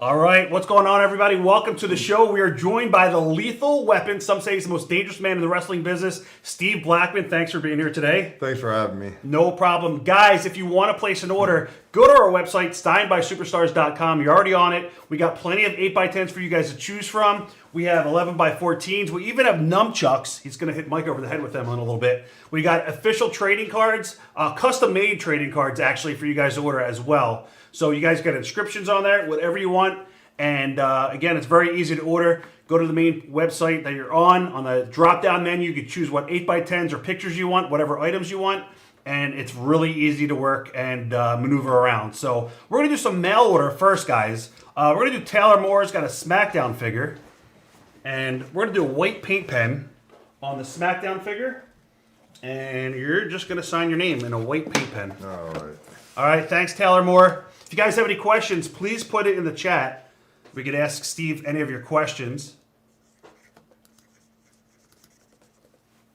All right, what's going on, everybody? Welcome to the show. We are joined by the lethal weapon. Some say he's the most dangerous man in the wrestling business, Steve Blackman. Thanks for being here today. Thanks for having me. No problem. Guys, if you want to place an order, go to our website, steinbysuperstars.com. You're already on it. We got plenty of 8x10s for you guys to choose from. We have 11x14s. We even have nunchucks. He's going to hit Mike over the head with them in a little bit. We got official trading cards, custom-made trading cards, actually, for you guys to order as well. So you guys get inscriptions on there, whatever you want. And again, it's very easy to order. Go to the main website that you're on the drop-down menu, you can choose what 8x10s or pictures you want, whatever items you want. And it's really easy to work and maneuver around. So we're going to do some mail order first, guys. We're going to do Taylor Moore's got a SmackDown figure. And we're going to do a white paint pen on the SmackDown figure. And you're just going to sign your name in a white paint pen. All right. All right, thanks, Taylor Moore. If you guys have any questions, please put it in the chat. We could ask Steve any of your questions.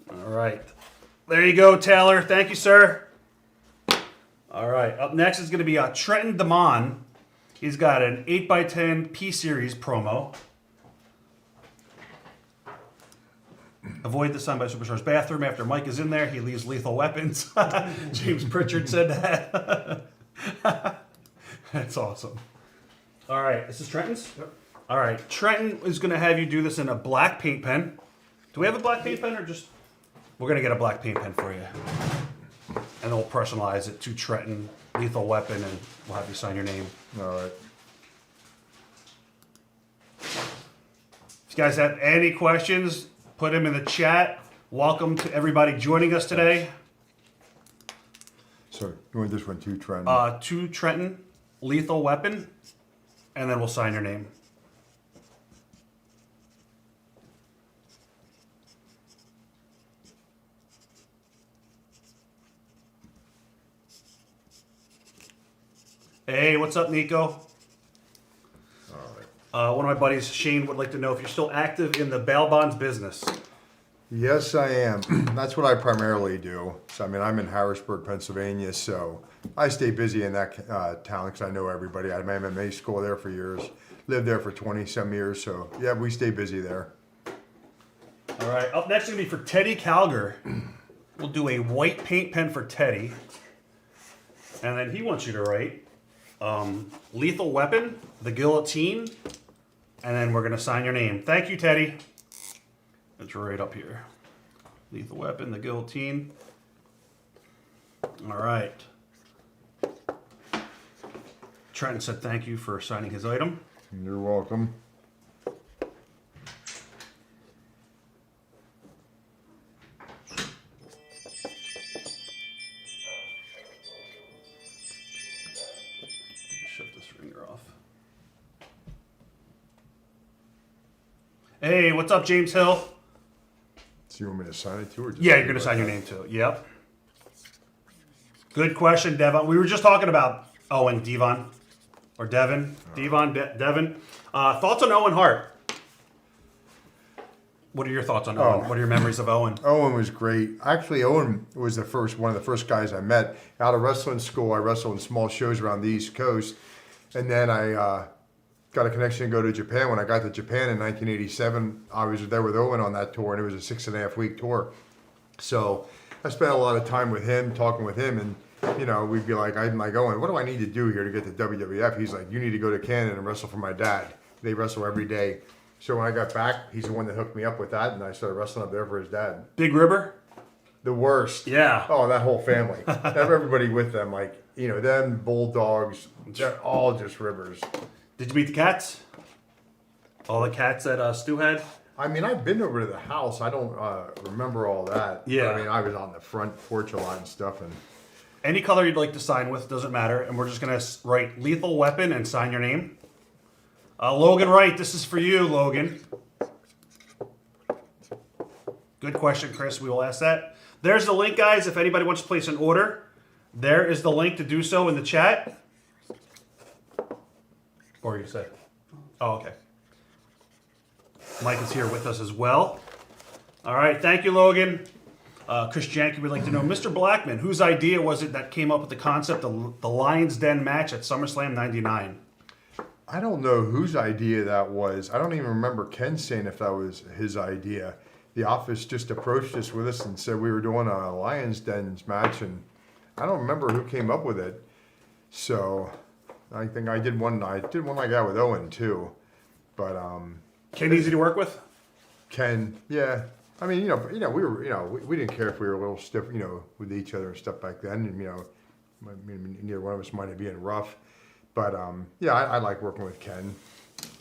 All right. There you go, Taylor. Thank you, sir. All right. Up next is going to be Trenton Damon. He's got an 8x10 P-Series promo. Avoid the Sign by Superstars bathroom. After Mike is in there, he leaves lethal weapons. James Pritchard said that. That's awesome. All right, this is Trenton's? Yep. All right, Trenton is going to have you do this in a black paint pen. Do we have a black paint pen or just... We're going to get a black paint pen for you. And then we'll personalize it to Trenton, lethal weapon, and we'll have you sign your name. All right. If you guys have any questions, put them in the chat. Welcome to everybody joining us today. So, you want this one too, Trent? To Trenton, lethal weapon, and then we'll sign your name. Hey, what's up, Nico? All right. One of my buddies, Shane, would like to know if you're still active in the bail bonds business. Yes, I am. That's what I primarily do. So, I mean, I'm in Harrisburg, Pennsylvania, so I stay busy in that town because I know everybody. I had my MMA school there for years, lived there for 20-some years, so yeah, we stay busy there. All right, up next is going to be for Teddy Calger. We'll do a white paint pen for Teddy. And then he wants you to write lethal weapon, the guillotine, and then we're going to sign your name. Thank you, Teddy. It's right up here. Lethal weapon, the guillotine. All right. Trenton said thank you for signing his item. You're welcome. Shut this ringer off. Hey, what's up, James Hill? So you want me to sign it too? Or just Yeah, you're going to sign your name to it. Yep. Good question, Devon. We were just talking about Owen, Devon. Or Devon. Devon, Devon. Thoughts on Owen Hart? What are your thoughts on Owen? What are your memories of Owen? Owen was great. Actually, Owen was one of the first guys I met. Out of wrestling school, I wrestled in small shows around the East Coast. And then I got a connection to go to Japan. When I got to Japan in 1987, I was there with Owen on that tour, and it was a 6.5-week tour. So I spent a lot of time with him, talking with him, and you know, we'd be like, I'm like, Owen, what do I need to do here to get to WWF? He's like, you need to go to Canada and wrestle for my dad. They wrestle every day. So when I got back, he's the one that hooked me up with that, and I started wrestling up there for his dad. Big River? The worst. Yeah. Oh, that whole family. Everybody with them, like, you know, them, Bulldogs, they're all just rivers. Did you meet the cats? All the cats that Stu had? I mean, I've been over to the house. I don't remember all that. Yeah. But, I mean, I was on the front porch a lot and stuff. And Any color you'd like to sign with, doesn't matter. And we're just going to write lethal weapon and sign your name. Logan Wright, this is for you, Logan. Good question, Chris. We will ask that. There's the link, guys. If anybody wants to place an order, there is the link to do so in the chat. Or you said? Oh, okay. Mike is here with us as well. All right, thank you, Logan. Chris Janke would like to know, Mr. Blackman, whose idea was it that came up with the concept of the Lion's Den match at SummerSlam '99? I don't know whose idea that was. I don't even remember Ken saying if that was his idea. The office just approached us with us and said we were doing a Lions Dens match, and I don't remember who came up with it. So I think I did one like that with Owen too. But Ken easy to work with? Ken, yeah. I mean, we didn't care if we were a little stiff, with each other and stuff back then. And, I mean, neither one of us might have been rough. But, I like working with Ken.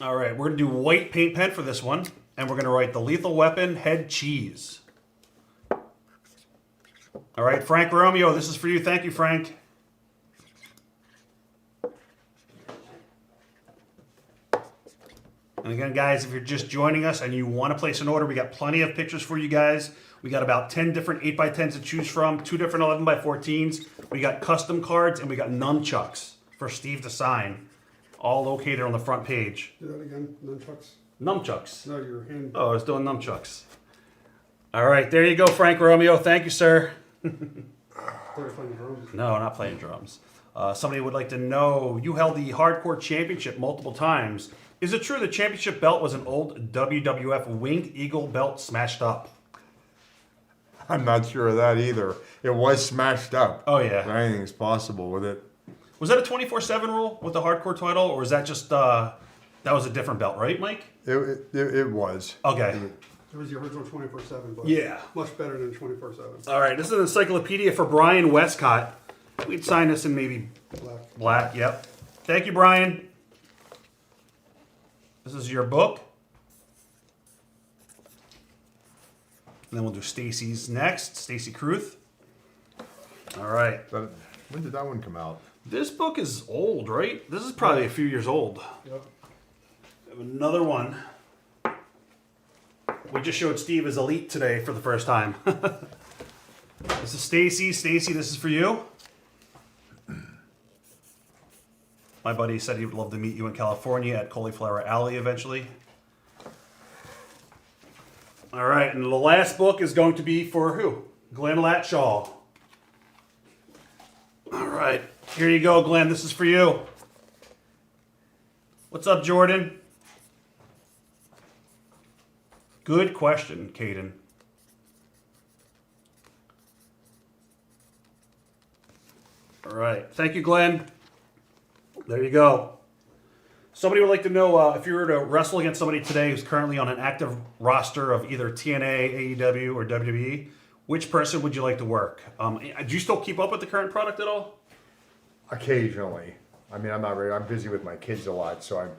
All right, we're going to do white paint pen for this one. And we're going to write the Lethal Weapon head cheese. All right, Frank Romeo, this is for you. Thank you, Frank. And again, guys, if you're just joining us and you want to place an order, we got plenty of pictures for you guys. We got about 10 different 8x10s to choose from, 2 different 11x14s. We got custom cards, and we got nunchucks for Steve to sign, all located on the front page. Do that again, nunchucks. Nunchucks. No, your hand. Oh, I was doing nunchucks. All right, there you go, Frank Romeo. Thank you, sir. They're playing drums. No, not playing drums. Somebody would like to know, you held the Hardcore Championship multiple times. Is it true the championship belt was an old WWF Winged Eagle belt smashed up? I'm not sure of that either. It was smashed up. Oh, yeah. Anything's possible with it. Was that a 24/7 rule with the Hardcore title, or was that just, that was a different belt, right, Mike? It was. Okay. It was the original 24/7, but Yeah. much better than 24/7. All right, this is an encyclopedia for Brian Westcott. We'd sign this in maybe Black. black, yep. Thank you, Brian. This is your book. And then we'll do Stacy's next, Stacy Kruth. All right. When did that one come out? This book is old, right? This is probably a few years old. Yep. We have another one. We just showed Steve his Elite today for the first time. This is Stacy. Stacy, this is for you. My buddy said he would love to meet you in California at Cauliflower Alley eventually. All right, and the last book is going to be for who? Glenn Latshaw. All right, here you go, Glenn. This is for you. What's up, Jordan? Good question, Caden. All right, thank you, Glenn. There you go. Somebody would like to know if you were to wrestle against somebody today who's currently on an active roster of either TNA, AEW, or WWE, which person would you like to work? Do you still keep up with the current product at all? Occasionally. I mean, I'm not really. I'm busy with my kids a lot, so I'm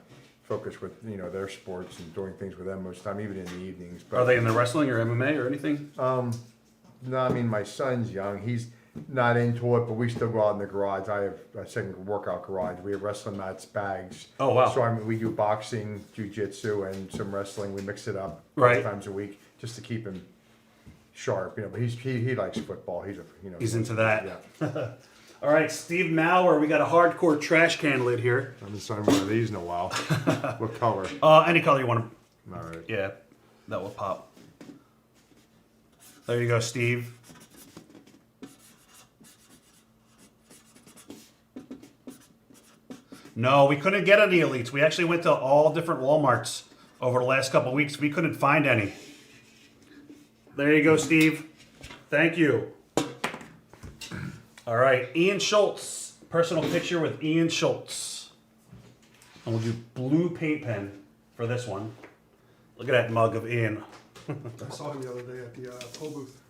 focused with their sports and doing things with them most of the time, even in the evenings. But Are they in the wrestling or MMA or anything? no, I mean my son's young. He's not into it, but we still go out in the garage. I have a second workout garage. We have wrestling mats, bags. Oh, wow. So we do boxing, jiu-jitsu, and some wrestling. We mix it up Right. times a week just to keep him sharp. But he likes football. He's into that. Yeah. All right, Steve Maurer, we got a hardcore trash can lid here. I haven't signed one of these in a while. What color? Any color you want to. All right. Yeah, that will pop. There you go, Steve. No, we couldn't get any Elites. We actually went to all different Walmarts over the last couple of weeks. We couldn't find any. There you go, Steve. Thank you. All right, Ian Schultz. Personal picture with Ian Schultz. And we'll do blue paint pen for this one. Look at that mug of Ian. I saw him the other day at the toll booth.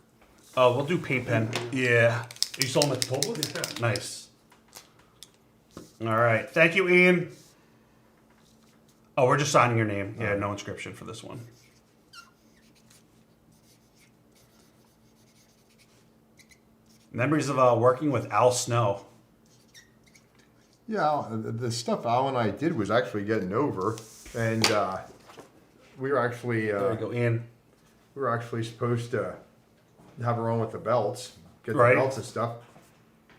Oh, we'll do paint pen. Yeah. You saw him at the toll booth? Yeah. Nice. All right. Thank you, Ian. Oh, we're just signing your name. Yeah, no inscription for this one. Memories of working with Al Snow. Yeah, the stuff Al and I did was actually getting over, and we were actually There you go, Ian. we were actually supposed to have her on with the belts, get the Right. belts and stuff.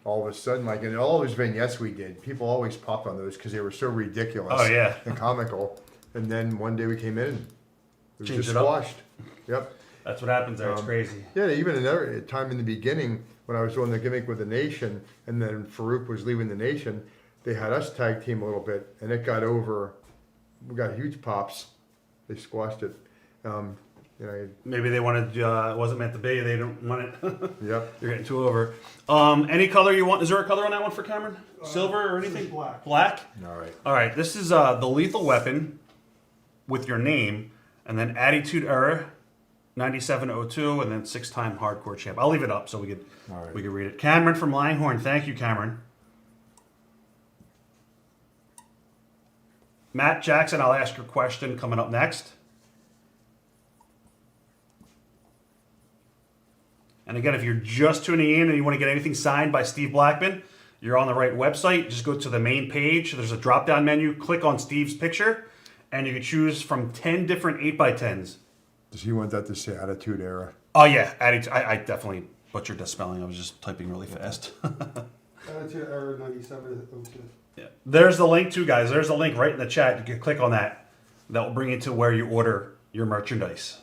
All of a sudden, like in all those vignettes we did, people always popped on those because they were so ridiculous Oh, yeah. and comical. And then one day we came in, it was Changed just it up. squashed. Yep. That's what happens there. It's crazy. Yeah, even another time in the beginning when I was doing the gimmick with the Nation, and then Farouk was leaving the Nation, they had us tag team a little bit, and it got over. We got huge pops. They squashed it. You know, Maybe they wanted, it wasn't meant to be. They don't want it. yep. You're getting too over. Any color you want? Is there a color on that one for Cameron? Silver or this is anything? black. Black? All right. All right. This is the Lethal Weapon with your name, and then Attitude Era, 9702, and then 6-time Hardcore Champ. I'll leave it up so we could All right. we could read it. Cameron from Langhorne. Thank you, Cameron. Matt Jackson, I'll ask your question coming up next. And again, if you're just tuning in and you want to get anything signed by Steve Blackman, you're on the right website. Just go to the main page. There's a drop-down menu. Click on Steve's picture, and you can choose from 10 different 8x10s. Does he want that to say Attitude Era? Oh, yeah. I definitely butchered the spelling. I was just typing really fast. Attitude Error 9702. Yeah. There's the link, too, guys. There's a link right in the chat. You can click on that. That will bring you to where you order your merchandise.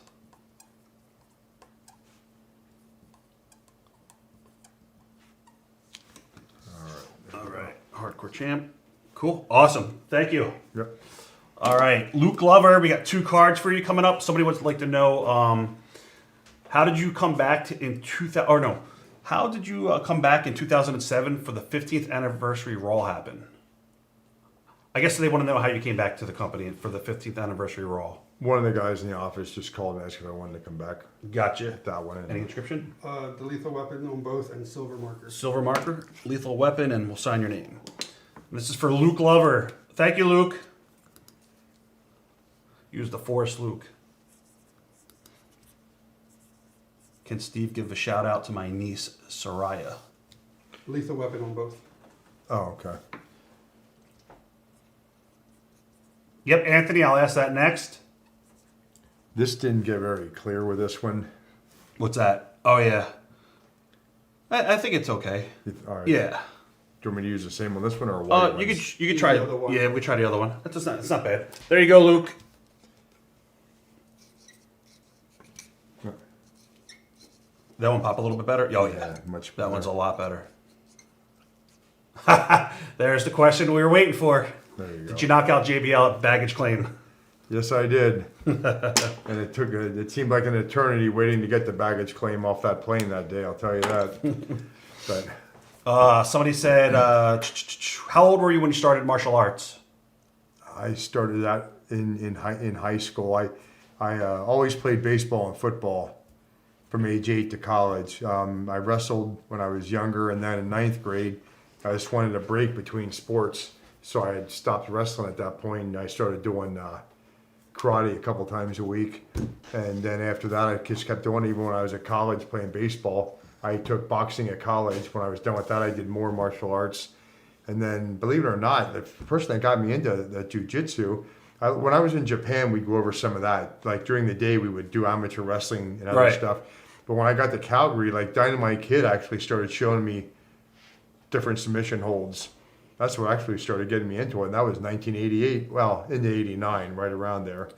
All right. Hardcore Champ. Cool. Awesome. Thank you. Yep. All right. Luke Glover, we got 2 cards for you coming up. Somebody would like to know, how did you come back how did you come back in 2007 for the 15th anniversary Raw happen? I guess they want to know how you came back to the company for the 15th anniversary Raw. One of the guys in the office just called and asked if I wanted to come back. Gotcha. That one. Any inscription? The Lethal Weapon on both and silver markers. Silver marker, Lethal Weapon, and we'll sign your name. And this is for Luke Glover. Thank you, Luke. Use the Forest Luke. Can Steve give a shout out to my niece, Soraya? Lethal Weapon on both. Oh, okay. Yep, Anthony, I'll ask that next. This didn't get very clear with this one. What's that? Oh, yeah. I think it's okay. All right. Yeah. Do you want me to use the same on this one or a white one? You could try the other one. Yeah, we try the other one. It's not bad. There you go, Luke. That one pop a little bit better? Oh, yeah. Yeah, much That better. one's a lot better. There's the question we were waiting for. There you go. Did you knock out JBL at baggage claim? Yes, I did. And it seemed like an eternity waiting to get the baggage claim off that plane that day, I'll tell you that. But Somebody said, how old were you when you started martial arts? I started that in high school. I always played baseball and football from age 8 to college. I wrestled when I was younger, and then in 9th grade, I just wanted a break between sports. So I had stopped wrestling at that point, and I started doing karate a couple times a week. And then after that, I just kept doing it. Even when I was at college playing baseball, I took boxing at college. When I was done with that, I did more martial arts. And then, believe it or not, the person that got me into the jiu-jitsu, when I was in Japan, we'd go over some of that. Like during the day, we would do amateur wrestling and other Right. stuff. But when I got to Calgary, like Dynamite Kid actually started showing me different submission holds. That's what actually started getting me into it. And that was 1988. Well, into 89, right around there.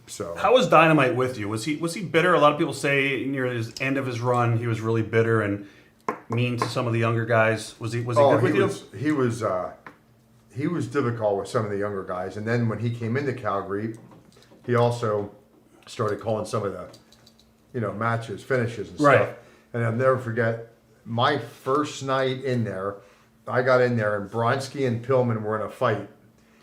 So How was Dynamite with you? Was he bitter? A lot of people say near his end of his run, he was really bitter and mean to some of the younger guys. Was he good with you? He was difficult with some of the younger guys. And then when he came into Calgary, he also started calling some of the, matches, finishes and Right. stuff. And I'll never forget my first night in there. I got in there and Bronski and Pillman were in a fight.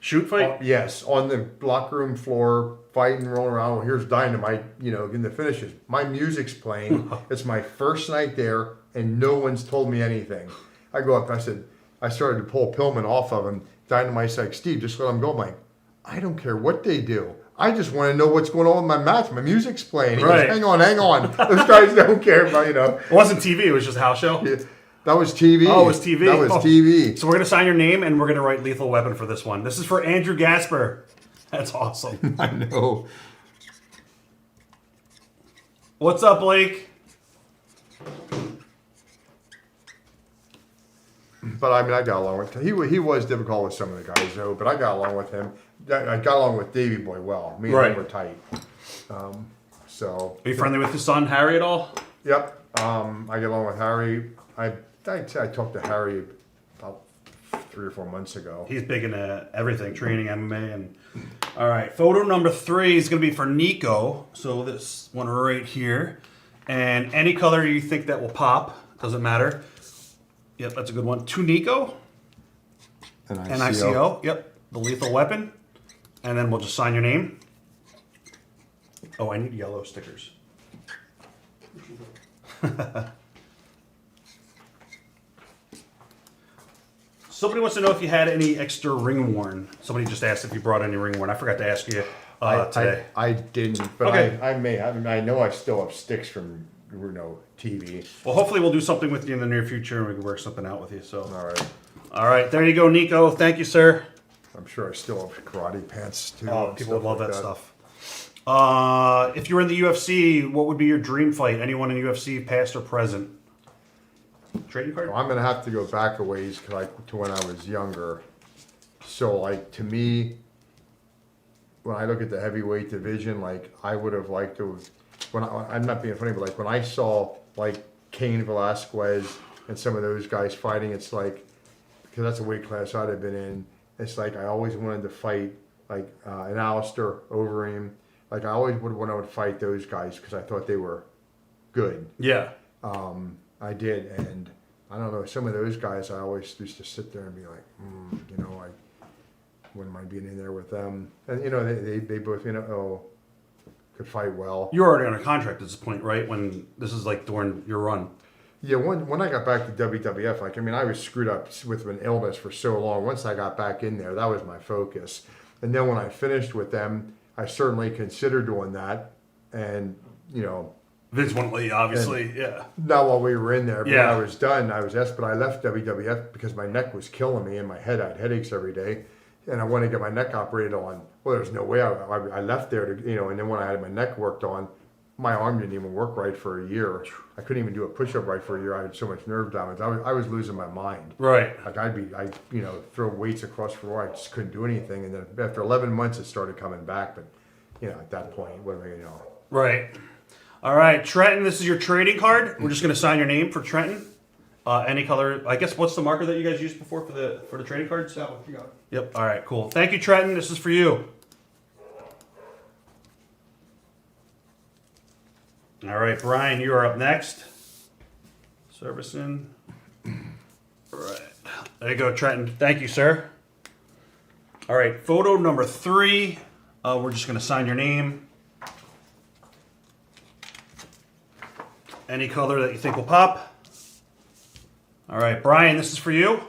Shoot fight? Yes, on the locker room floor, fighting, rolling around. Well, here's Dynamite, in the finishes. My music's playing. It's my first night there, and no one's told me anything. I go up, I started to pull Pillman off of him. Dynamite's like, Steve, just let him go. I'm like, I don't care what they do. I just want to know what's going on with my match. My music's playing. He Right. goes, hang on. Those guys don't care about, It wasn't TV, it was just a house show. Yeah, that was TV. Oh, it was TV. That was Oh. TV. So we're going to sign your name and we're going to write Lethal Weapon for this one. This is for Andrew Gasper. That's awesome. I know. What's up, Blake? But I mean, I got along with him. He was difficult with some of the guys, though, but I got along with him. I got along with Davey Boy well. Me and Right. him were tight. So, Are you friendly with his son, Harry, at all? yep. I get along with Harry. I talked to Harry about 3 or 4 months ago. He's big into everything, training, MMA, and all right. Photo number 3 is going to be for Nico. So this one right here, and any color you think that will pop, doesn't matter. Yep, that's a good one. To Nico, NICO. Yep, the Lethal Weapon, and then we'll just sign your name. Oh, I need yellow stickers. Somebody wants to know if you had any extra ring worn. Somebody just asked if you brought any ring worn. I forgot to ask you today. I didn't, but Okay. I may have. I know I still have sticks from TV. Well, hopefully we'll do something with you in the near future and we can work something out with you. So, All right. There you go, Nico. Thank you, sir. I'm sure I still have karate pants too. Oh, and people would stuff love like that stuff. If you were in the UFC, what would be your dream fight? Anyone in UFC, past or present? Trading card? Well, I'm gonna have to go back a ways to when I was younger. So like to me, when I look at the heavyweight division, like I would have liked to. I'm not being funny, but like when I saw like Cain Velasquez and some of those guys fighting, it's like because that's a weight class I'd have been in. It's like I always wanted to fight like an Alistair Overeem. Like I always would want to fight those guys because I thought they were good. Yeah. I did, and I don't know, some of those guys I always used to sit there and be like, I wouldn't mind being in there with them. And they both could fight well. You're already on a contract at this point, right? When this is like during your run. Yeah, when I got back to WWF, I was screwed up with an illness for so long. Once I got back in there, that was my focus. And then when I finished with them, I certainly considered doing that. And, Vince won't let you, obviously, yeah. not while we were in there, but Yeah. when I was done, I was asked, but I left WWF because my neck was killing me and my head, I had headaches every day. And I wanted to get my neck operated on. Well, there's no way I left there to, and then when I had my neck worked on, my arm didn't even work right for a year. I couldn't even do a push-up right for a year. I had so much nerve damage. I was losing my mind. Right. Like I throw weights across the floor. I just couldn't do anything. And then after 11 months, it started coming back. But, at that point, what am I going to Right. All right, Trenton, this is your trading card. We're just going to sign your name for Trenton. Any color. I guess what's the marker that you guys used before for the trading cards? That one, you got it. Yep. All right, cool. Thank you, Trenton. This is for you. All right, Brian, you are up next. Servicing. All right. There you go, Trenton. Thank you, sir. All right, photo number 3. We're just going to sign your name. Any color that you think will pop. All right, Brian, this is for you.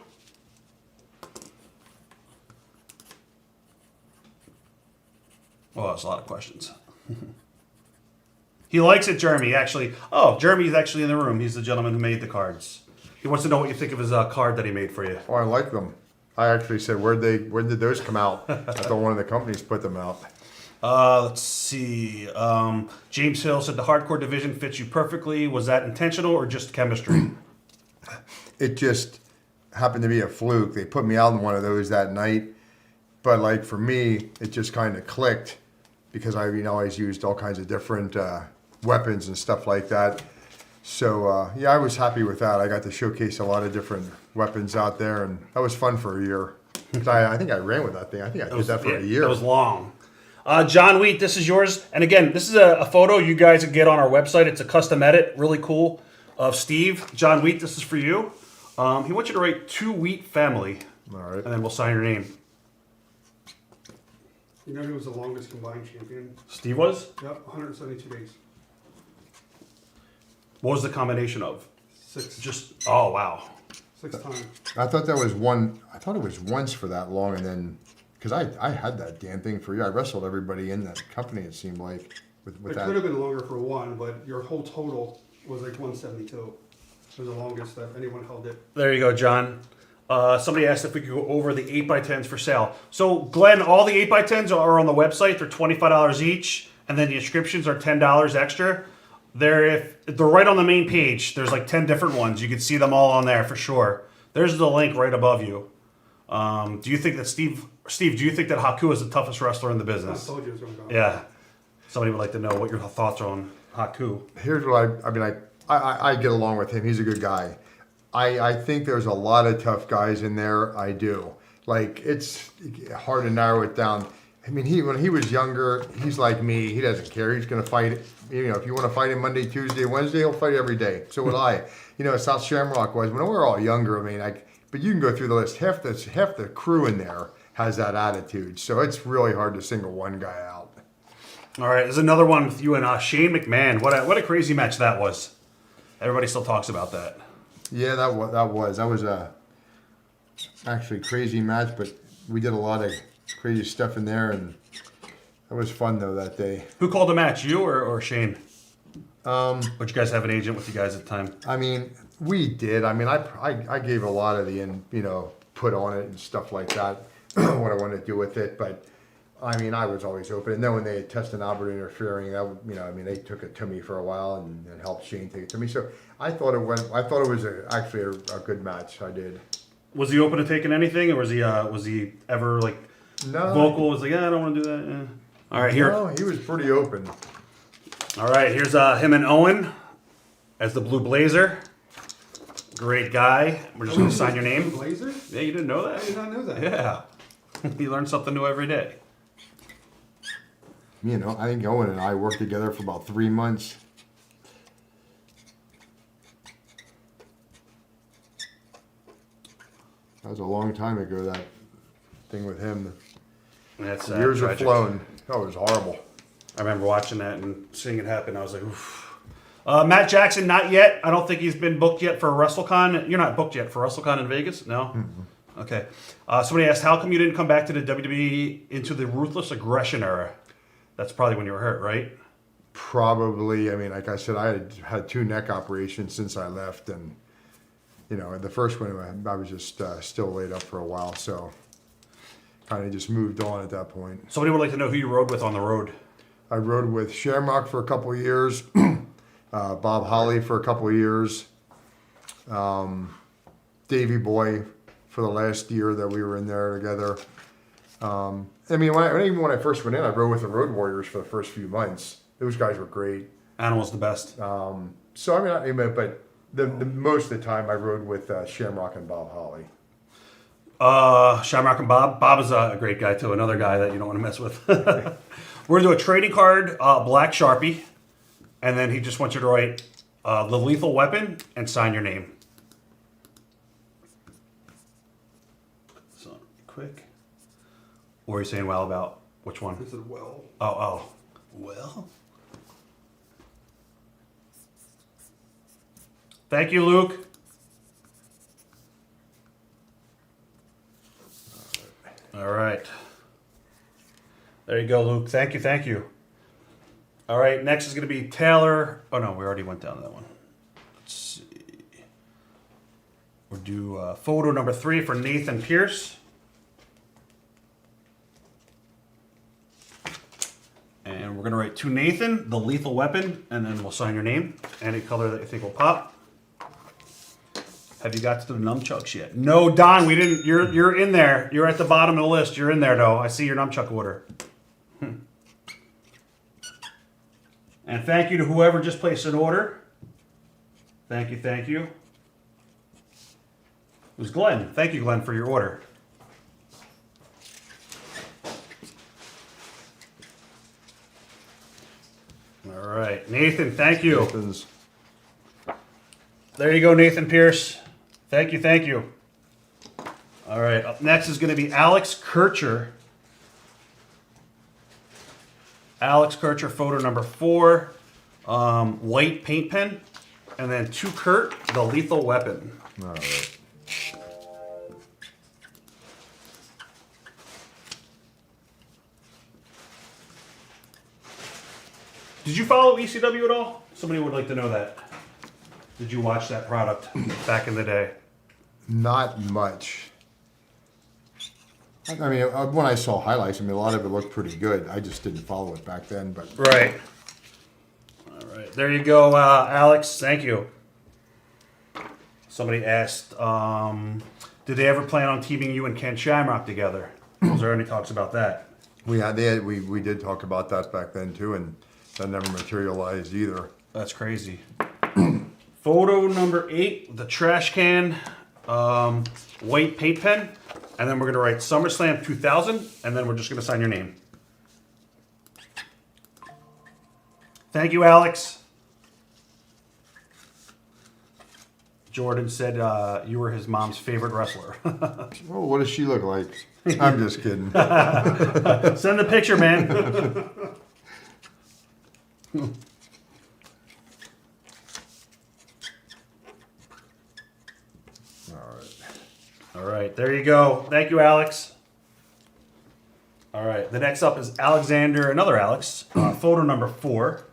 Oh, that's a lot of questions. He likes it, Jeremy, actually. Oh, Jeremy's actually in the room. He's the gentleman who made the cards. He wants to know what you think of his card that he made for you. Oh, I like them. I actually said, where did those come out? I thought one of the companies put them out. Let's see. James Hill said the hardcore division fits you perfectly. Was that intentional or just chemistry? It just happened to be a fluke. They put me out in one of those that night. But like for me, it just kind of clicked because I always used all kinds of different weapons and stuff like that. So I was happy with that. I got to showcase a lot of different weapons out there, and that was fun for a year. 'Cause I think I ran with that thing. I think I did that for a year. That was long. John Wheat, this is yours. And again, this is a photo you guys can get on our website. It's a custom edit, really cool, of Steve. John Wheat, this is for you. He wants you to write to Wheat family. All right. And then we'll sign your name. You know who was the longest combined champion? Steve was? Yep, 172 days. What was the combination of? 6 Oh, wow. times. I thought that was one. I thought it was once for that long, and then because I had that damn thing for a year. I wrestled everybody in that company. It seemed like with It that. could have been longer for one, but your whole total was like 172. It was the longest that anyone held it. There you go, John. Somebody asked if we could go over the 8x10s for sale. So, Glenn, all the 8x10s are on the website. They're $25 each, and then the inscriptions are $10 extra. They're right on the main page. There's like 10 different ones. You can see them all on there for sure. There's the link right above you. Do you think that Steve, do you think that Haku is the toughest wrestler in the I business? told you it was going to go. Yeah. Somebody would like to know what your thoughts are on Haku. Here's what I get along with him. He's a good guy. I think there's a lot of tough guys in there. I do. Like, it's hard to narrow it down. I mean, when he was younger, he's like me. He doesn't care. He's going to fight. You know, if you want to fight him Monday, Tuesday, Wednesday, he'll fight every day. So would I. You know, South Shamrock was when we were all younger. I mean, but you can go through the list. Half the crew in there has that attitude. So it's really hard to single one guy out. All right, there's another one with you and Shane McMahon. What a crazy match that was. Everybody still talks about that. Yeah, that was a actually crazy match, but we did a lot of crazy stuff in there, and that was fun though that day. Who called the match, you or Shane? But you guys have an agent with you guys at the time. I mean, we did. I mean, I gave a lot of the put on it and stuff like that. What I wanted to do with it, but I mean, I was always open. And then when they had tested Albert interfering, I mean, they took it to me for a while and helped Shane take it to me. So I thought it was actually a good match. I did. Was he open to taking anything, or was he ever like vocal? Was like, I don't want to do that. All right, here. No, he was pretty open. All right, here's him and Owen as the Blue Blazer. Great guy. We're just gonna sign your name. Blazer? Yeah, you didn't know that? I did not know that. Yeah, you learn something new every day. You know, I think Owen and I worked together for about 3 months. That was a long time ago, that thing with him. That's Years have tragic. flown. That was horrible. I remember watching that and seeing it happen. I was like, oof. Matt Jackson, not yet. I don't think he's been booked yet for WrestleCon. You're not booked yet for WrestleCon in Vegas? No? Mm-hmm. Okay. Somebody asked, how come you didn't come back to the WWE into the Ruthless Aggression era? That's probably when you were hurt, right? Probably. I mean, like I said, I had 2 neck operations since I left. And, you know, the first one, I was just still laid up for a while. So kind of just moved on at that point. Somebody would like to know who you rode with on the road. I rode with Shamrock for a couple of years. Bob Holly for a couple of years. Davey Boy for the last year that we were in there together. I mean, even when I first went in, I rode with the Road Warriors for the first few months. Those guys were great. Animal's the best. So I mean, but the most of the time I rode with Shamrock and Bob Holly. Shamrock and Bob. Bob is a great guy too. Another guy that you don't want to mess with. We're gonna do a trading card, black Sharpie, and then he just wants you to write the Lethal Weapon and sign your name. So quick. What are you saying? Well, about which one? This is well. Oh, well. Thank you, Luke. All right. There you go, Luke. Thank you. All right, next is going to be Taylor. Oh, no, we already went down to that one. Let's see. We'll do photo number 3 for Nathan Pierce. And we're going to write to Nathan, the Lethal Weapon, and then we'll sign your name. Any color that you think will pop. Have you got to the nunchucks yet? No, Don, we didn't. You're in there. You're at the bottom of the list. You're in there, though. I see your nunchuck order. And thank you to whoever just placed an order. Thank you. It was Glenn. Thank you, Glenn, for your order. All right. Nathan, thank you. Nathan's. There you go, Nathan Pierce. Thank you. All right. Up next is going to be Alex Kircher. Alex Kircher, photo number 4. White paint pen. And then to Kurt, the Lethal Weapon. All right. Did you follow ECW at all? Somebody would like to know that. Did you watch that product back in the day? Not much. I mean, when I saw highlights, I mean, a lot of it looked pretty good. I just didn't follow it back then, but... Right. All right. There you go, Alex. Thank you. Somebody asked, did they ever plan on teaming you and Ken Shamrock together? Was there any talks about that? We did talk about that back then, too, and that never materialized either. That's crazy. Photo number 8, the trash can, white paint pen. And then we're going to write SummerSlam 2000. And then we're just going to sign your name. Thank you, Alex. Jordan said you were his mom's favorite wrestler. Oh, what does she look like? I'm just kidding. Send the picture, man. All right, there you go. Thank you, Alex. All right, the next up is Alexander, another Alex. Photo number 4.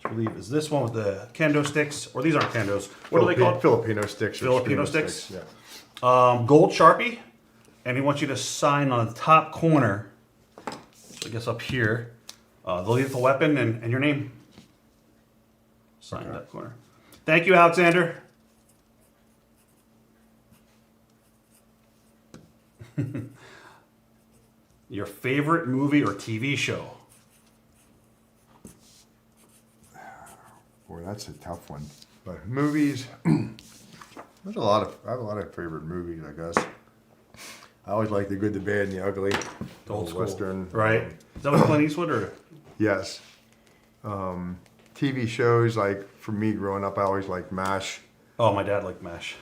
I believe is this one with the kendo sticks, or these aren't kendos. What are they called? Filipino sticks. Filipino sticks? Yeah. Gold Sharpie, and he wants you to sign on the top corner. So I guess up here, the lethal weapon and your name. Sign that corner. Thank you, Alexander. Your favorite movie or TV show? Boy, that's a tough one. But movies, I have a lot of favorite movies, I guess. I always like the good, the bad, and the ugly. The old school. Western. Right. Is that with Clint Eastwood or? Yes. TV shows, like for me growing up, I always liked MASH. Oh, my dad liked MASH.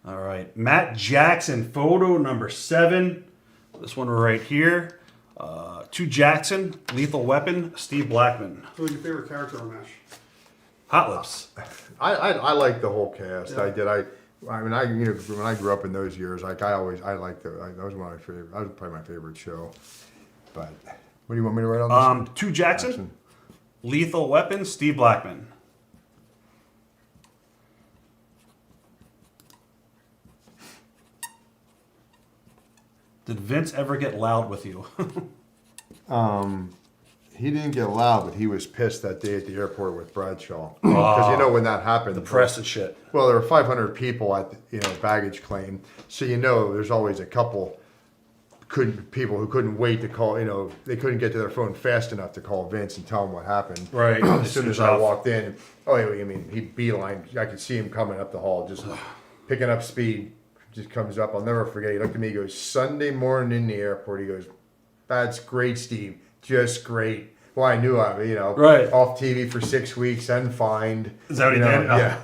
All right. Matt Jackson, photo number 7. This one right here. To Jackson, Lethal Weapon, Steve Blackman. Who was your favorite character on MASH? Hot Lips. I like the whole cast. Yeah. I did. When I grew up in those years, like I liked that was one of my favorite. That was probably my favorite show. But what do you want me to write on this? To Jackson, Lethal Weapon, Steve Blackman. Did Vince ever get loud with you? He didn't get loud, but he was pissed that day at the airport with Bradshaw. Because you know when that happened, The press and shit. well, there were 500 people at baggage claim, so there's always a couple people who couldn't wait to call. They couldn't get to their phone fast enough to call Vince and tell him what happened. Right. As soon as I walked in, he beeline. I could see him coming up the hall, just picking up speed. Just comes up. I'll never forget. He looked at me. He goes, "Sunday morning in the airport." He goes, "That's great, Steve. Just great." Well, I knew Right. off TV for 6 weeks and fined. Is that what he did? Yeah.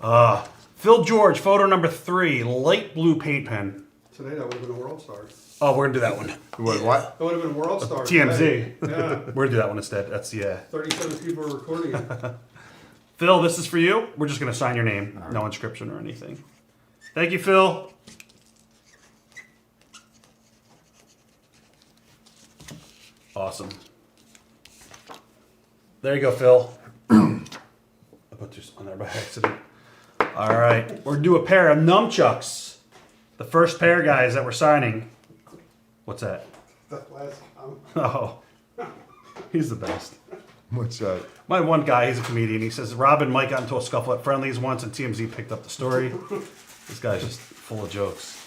So, Phil George, photo number 3, light blue paint pen. Today that would have been a World Star. Oh, we're gonna do that one. what? That would have been World Star. TMZ. Today. Yeah. We're gonna do that one instead. That's 37 people are recording it. Phil, this is for you. We're just gonna sign your name. No inscription or anything. Thank you, Phil. Awesome. There you go, Phil. I put this on there by accident. All right, we're gonna do a pair of nunchucks. The first pair, guys, that we're signing. What's that? That last comment. Oh, he's the best. What's that? My one guy, he's a comedian. He says Rob and Mike got into a scuffle at Friendly's once, and TMZ picked up the story. This guy's just full of jokes.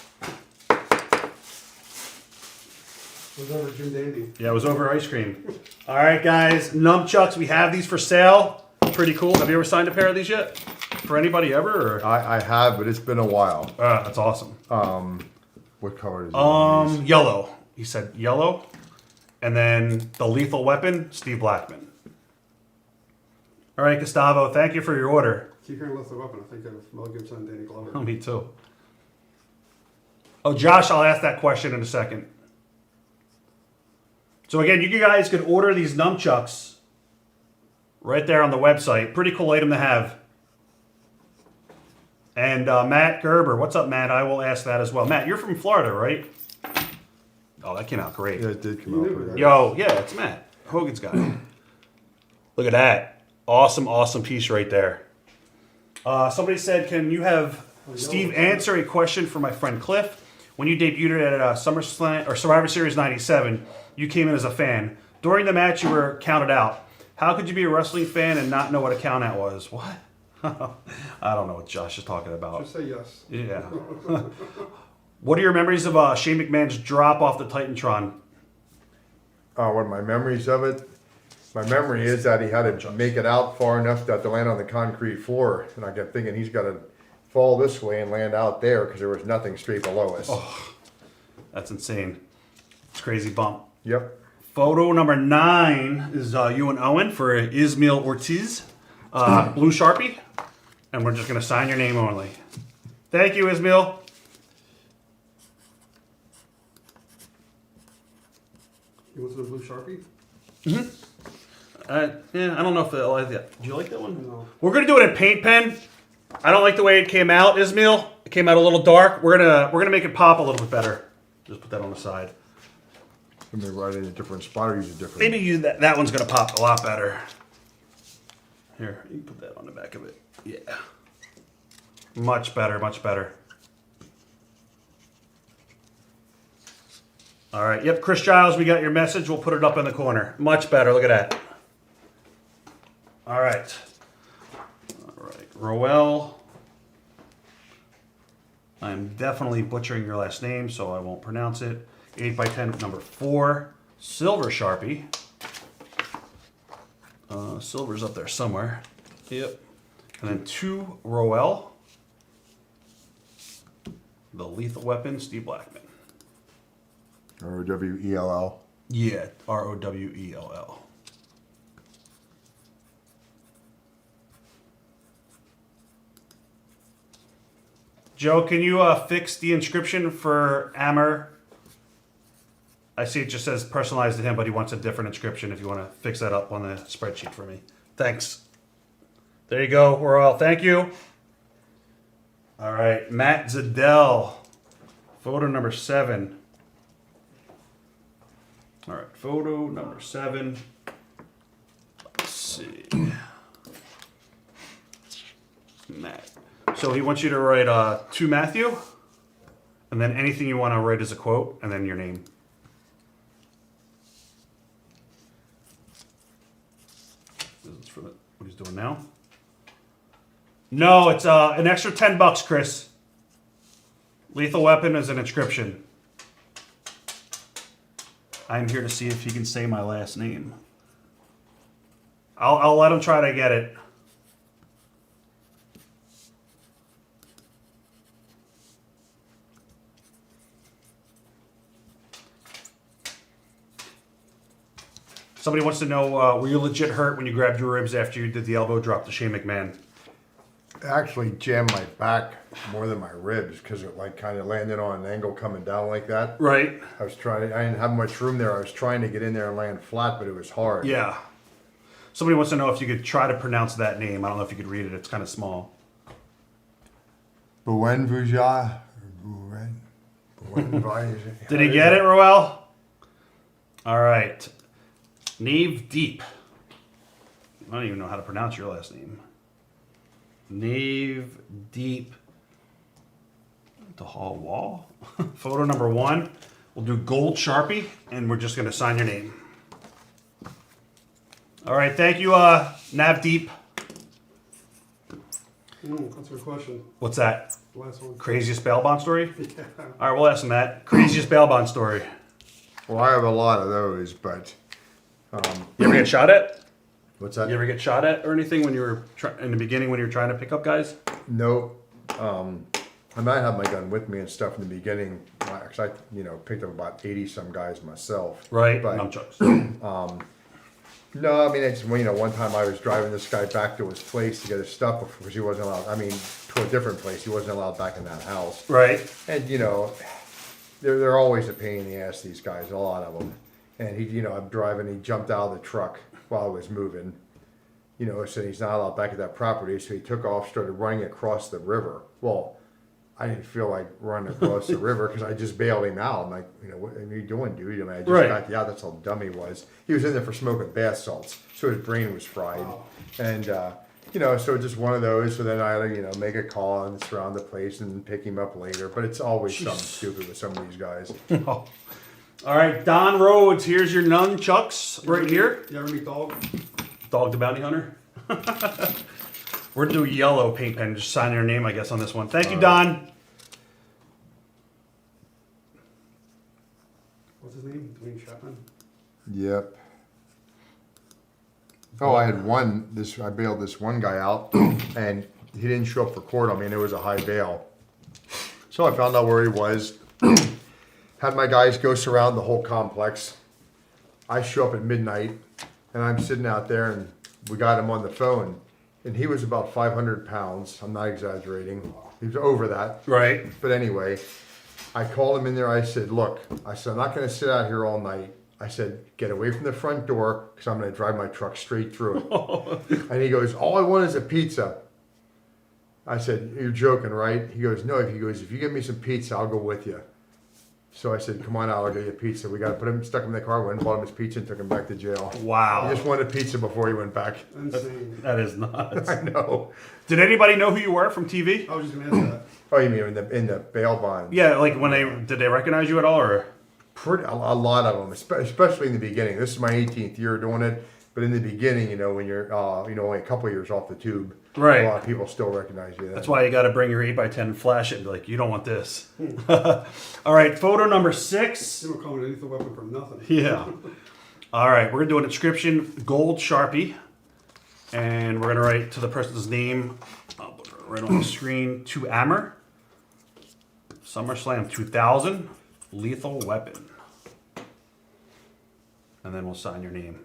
It was over Jim Dandy. Yeah, it was over ice cream. All right, guys, nunchucks. We have these for sale. Pretty cool. Have you ever signed a pair of these yet? For anybody ever? Or? I have, but it's been a while. That's awesome. What color is it? Yellow. He said yellow. And then the Lethal Weapon, Steve Blackman. All right, Gustavo, thank you for your order. Keep hearing Lethal Weapon. I think of Mel Gibson and Danny Glover. Oh, me too. Oh, Josh, I'll ask that question in a second. So again, you guys could order these nunchucks right there on the website. Pretty cool item to have. And Matt Gerber, what's up, Matt? I will ask that as well. Matt, you're from Florida, right? Oh, that came out great. Yeah, it did come out pretty good. Yo, yeah, it's Matt, Hogan's guy. Look at that. Awesome, awesome piece right there. Somebody said, can you have Steve answer a question for my friend Cliff? When you debuted at SummerSlam or Survivor Series 97, you came in as a fan. During the match, you were counted out. How could you be a wrestling fan and not know what a count out was? What? I don't know what Josh is talking about. Just say yes. Yeah. What are your memories of Shane McMahon's drop off the Titantron? What are my memories of it? My memory is that he had to make it out far enough that to land on the concrete floor, and I kept thinking he's got to fall this way and land out there because there was nothing straight below us. Oh, that's insane. It's a crazy bump. Yep. Photo number 9 is you and Owen for Ismail Ortiz, blue Sharpie, and we're just gonna sign your name only. Thank you, Ismail. You want some blue Sharpie? Yeah, I don't know if I like that. Do you like that one? No. We're gonna do it in paint pen. I don't like the way it came out, Ismail. It came out a little dark. We're gonna make it pop a little bit better. Just put that on the side. Let me write in a different spot or use a different. Maybe use that one's gonna pop a lot better. Here, you can put that on the back of it. Yeah. Much better, much better. All right, yep, Chris Giles, we got your message. We'll put it up in the corner. Much better, look at that. All right. All right, Roel. I'm definitely butchering your last name, so I won't pronounce it. 8x10, number 4, silver Sharpie. Silver's up there somewhere. Yep. And then 2, Roel. The Lethal Weapon, Steve Blackman. R-O-W-E-L-L. Yeah, Rowell. Joe, can you fix the inscription for Ammer? I see it just says personalized to him, but he wants a different inscription. If you want to fix that up on the spreadsheet for me. Thanks. There you go, Royal. Thank you. All right, Matt Zadell. Photo number 7. All right, photo number 7. Let's see. Matt. So he wants you to write to Matthew, and then anything you want to write as a quote, and then your name. This is for what he's doing now. No, it's an extra $10, Chris. Lethal Weapon is an inscription. I'm here to see if he can say my last name. I'll let him try to get it. Somebody wants to know, were you legit hurt when you grabbed your ribs after you did the elbow drop to Shane McMahon? It actually jammed my back more than my ribs because it like kind of landed on an angle coming down like that. Right. I didn't have much room there. I was trying to get in there and land flat, but it was hard. Yeah. Somebody wants to know if you could try to pronounce that name. I don't know if you could read it. It's kind of small. Buen Vuja. Did he get it, Roel? All right. Nave Deep. I don't even know how to pronounce your last name. Nave Deep. The Hall Wall. Photo number 1. We'll do gold Sharpie, and we're just going to sign your name. All right, thank you, Nav Deep. That's a good question. What's that? The last one. Craziest bail bond story? Yeah. All right, we'll ask him that. Craziest bail bond story. Well, I have a lot of those, but You ever get shot at? what's that? You ever get shot at or anything when you were in the beginning when you were trying to pick up guys? No. I might have my gun with me and stuff in the beginning. Actually, I picked up about 80 some guys myself. Right. But Nunchucks. no, I mean it's one time I was driving this guy back to his place to get his stuff because he wasn't allowed. I mean, to a different place. He wasn't allowed back in that house. Right. And they're always a pain in the ass. These guys, a lot of them. And I'm driving. He jumped out of the truck while I was moving. So he's not allowed back at that property. So he took off, started running across the river. Well, I didn't feel like running across the river because I just bailed him out. I'm like, what are you doing, dude? I mean, I just Right. got you out. That's how dumb he was. He was in there for smoking bath salts, so his brain was fried. And so just one of those. So then I had to make a call and surround the place and pick him up later. But it's always something stupid with some of these guys. Oh. All right, Don Rhodes. Here's your nunchucks right here. You ever meet Dog? Dog the Bounty Hunter. We're gonna do yellow paint pen. Just sign your name, I guess, on this one. Thank you, Don. What's his name? Dwayne Chapman? Yep. Oh, I had one. I bailed this one guy out, and he didn't show up for court. I mean, it was a high bail. So I found out where he was. Had my guys go surround the whole complex. I show up at midnight, and I'm sitting out there, and we got him on the phone, and he was about 500 pounds. I'm not exaggerating. He was over that. Right. But anyway, I called him in there. I said, look, I said, I'm not going to sit out here all night. I said, get away from the front door because I'm going to drive my truck straight through it. And he goes, all I want is a pizza. I said, you're joking, right? He goes, no. He goes, if you get me some pizza, I'll go with you. So I said, come on out, I'll get you a pizza. We got to put him, stuck him in the car, went and bought him his pizza and took him back to jail. Wow. He just wanted pizza before he went back. Insane. That is nuts. I know. Did anybody know who you were from TV? I was just gonna ask that. Oh, you mean in the bail bond? Yeah, like did they recognize you at all, or? A lot of them, especially in the beginning. This is my 18th year doing it, but in the beginning, when you're, only a couple of years off the tube, Right. a lot of people still recognize you then. That's why you got to bring your 8x10 and flash it and be like, you don't want this. All right, photo number 6. They were calling it a lethal weapon from nothing. Yeah. All right, we're going to do an inscription, gold Sharpie, and we're going to write to the person's name, I'll put it right on the screen, to Ammer, SummerSlam 2000, lethal weapon. And then we'll sign your name.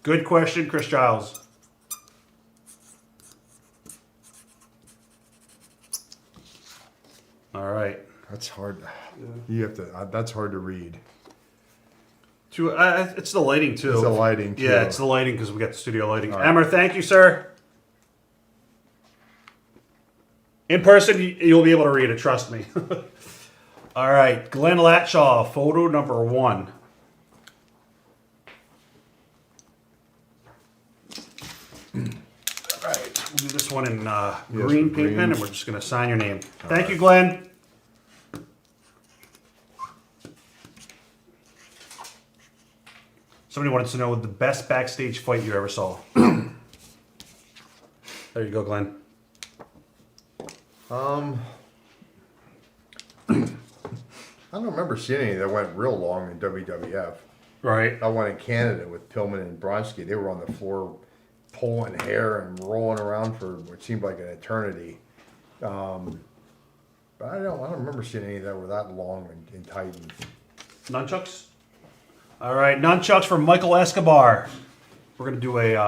Good question, Chris Giles. All right. That's hard. You have to. That's hard to read. It's the lighting too. It's the lighting, too. Yeah, it's the lighting because we got the studio lighting. All right. Amber, thank you, sir. In person, you'll be able to read it. Trust me. All right, Glenn Latshaw, photo number 1. All right, we'll do this one in green paint green. pen, and we're just going to sign your name. Thank you, Glenn. Somebody wanted to know the best backstage fight you ever saw. There you go, Glenn. I don't remember seeing any that went real long in WWF. Right. I went in Canada with Pillman and Bronski. They were on the floor pulling hair and rolling around for what seemed like an eternity. But I don't remember seeing any that were that long in Titan. Nunchucks? All right, nunchucks from Michael Escobar. We're going to do it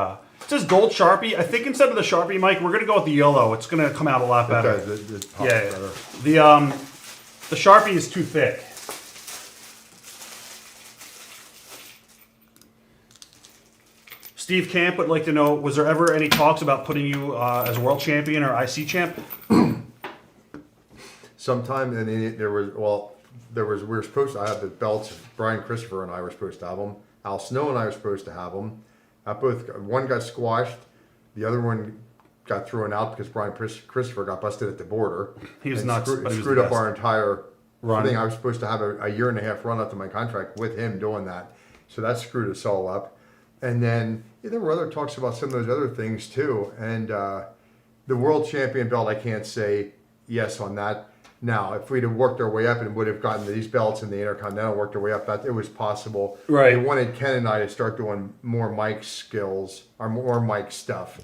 says gold Sharpie. I think instead of the Sharpie, Mike, we're going to go with the yellow. It's going to come out a lot better. Okay, it pops Yeah, better. the Sharpie is too thick. Steve Camp would like to know, was there ever any talks about putting you as world champion or IC champ? Sometime, and then we were supposed to have the belts. Brian Christopher and I were supposed to have them. Al Snow and I were supposed to have them. One got squashed, the other one got thrown out because Brian Christopher got busted at the border. He was and nuts, but he was screwed the up best. our entire Run. thing. I was supposed to have a year and a half run up to my contract with him doing that, so that screwed us all up. And then there were other talks about some of those other things too. And the world champion belt, I can't say yes on that. Now, if we'd have worked our way up and would have gotten these belts in the Intercontinental, worked our way up, that it was possible. Right. They wanted Ken and I to start doing more mic skills or more mic stuff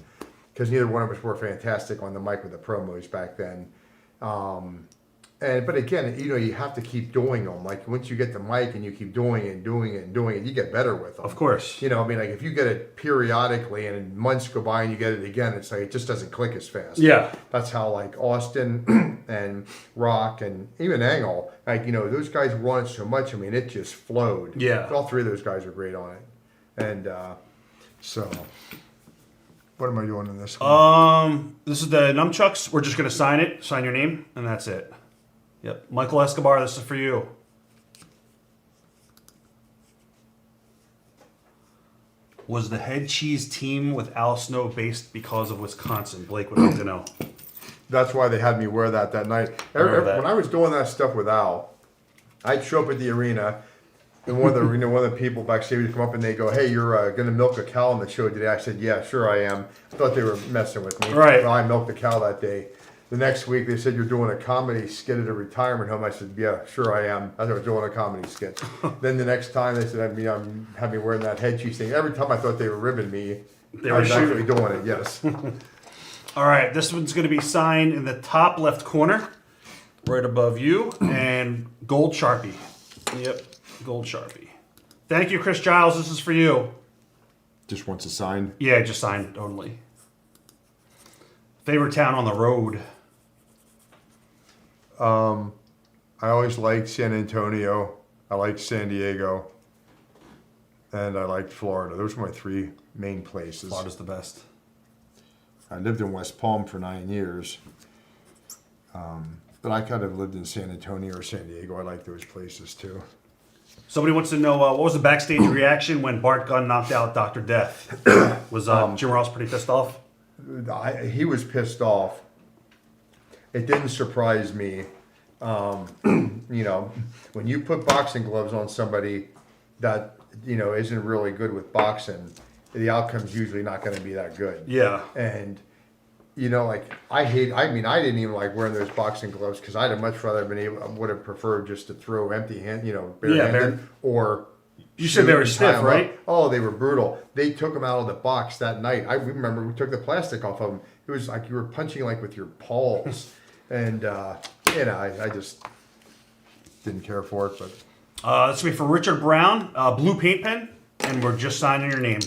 because neither one of us were fantastic on the mic with the promos back then. But again, you have to keep doing them. Like once you get the mic and you keep doing it, you get better with them. Of course. Like if you get it periodically and months go by and you get it again, it's like it just doesn't click as fast. Yeah. That's how like Austin and Rock and even Angle, those guys were on it so much. It just flowed. Yeah. All three of those guys are great on it. And so, what am I doing in this one? This is the nunchucks. We're just going to sign your name, and that's it. Yep. Michael Escobar, this is for you. Was the Head Cheese team with Al Snow based because of Wisconsin? Blake would like to know. That's why they had me wear that night. remember that. When I was doing that stuff with Al, I'd show up at the arena, and one of the people backstage would come up and they go, "Hey, you're going to milk a cow on the show today?" I said, "Yeah, sure I am." I thought they were messing with me. Right. Well, I milked a cow that day. The next week they said, you're doing a comedy skit at a retirement home. I said, yeah, sure I am. I was doing a comedy skit. Then the next time they said, I'm having me wearing that head cheese thing. Every time I thought they were ribbing me, I was actually doing it, yes. All right, this one's going to be signed in the top left corner, right above you, and gold Sharpie. Yep, gold Sharpie. Thank you, Chris Giles. This is for you. Just wants a sign. Yeah, just sign it only. Favorite town on the road? I always liked San Antonio. I liked San Diego. And I liked Florida. Those were my 3 main places. Florida's the best. I lived in West Palm for 9 years. But I kind of lived in San Antonio or San Diego. I like those places too. Somebody wants to know what was the backstage reaction when Bart Gunn knocked out Dr. Death? Was Jim Ross pretty pissed off? He was pissed off. It didn't surprise me. You know, when you put boxing gloves on somebody that, you know, isn't really good with boxing, the outcome's usually not going to be that good. Yeah. And, you know, like, I didn't even like wearing those boxing gloves because I'd have much rather would have preferred just to throw empty hand, you know, barehanded, or. You said they were stiff, right? Oh, they were brutal. They took them out of the box that night. I remember we took the plastic off of them. It was like you were punching like with your paws. And, you know, I just didn't care for it. But This will be for Richard Brown, blue paint pen, and we're just signing your name.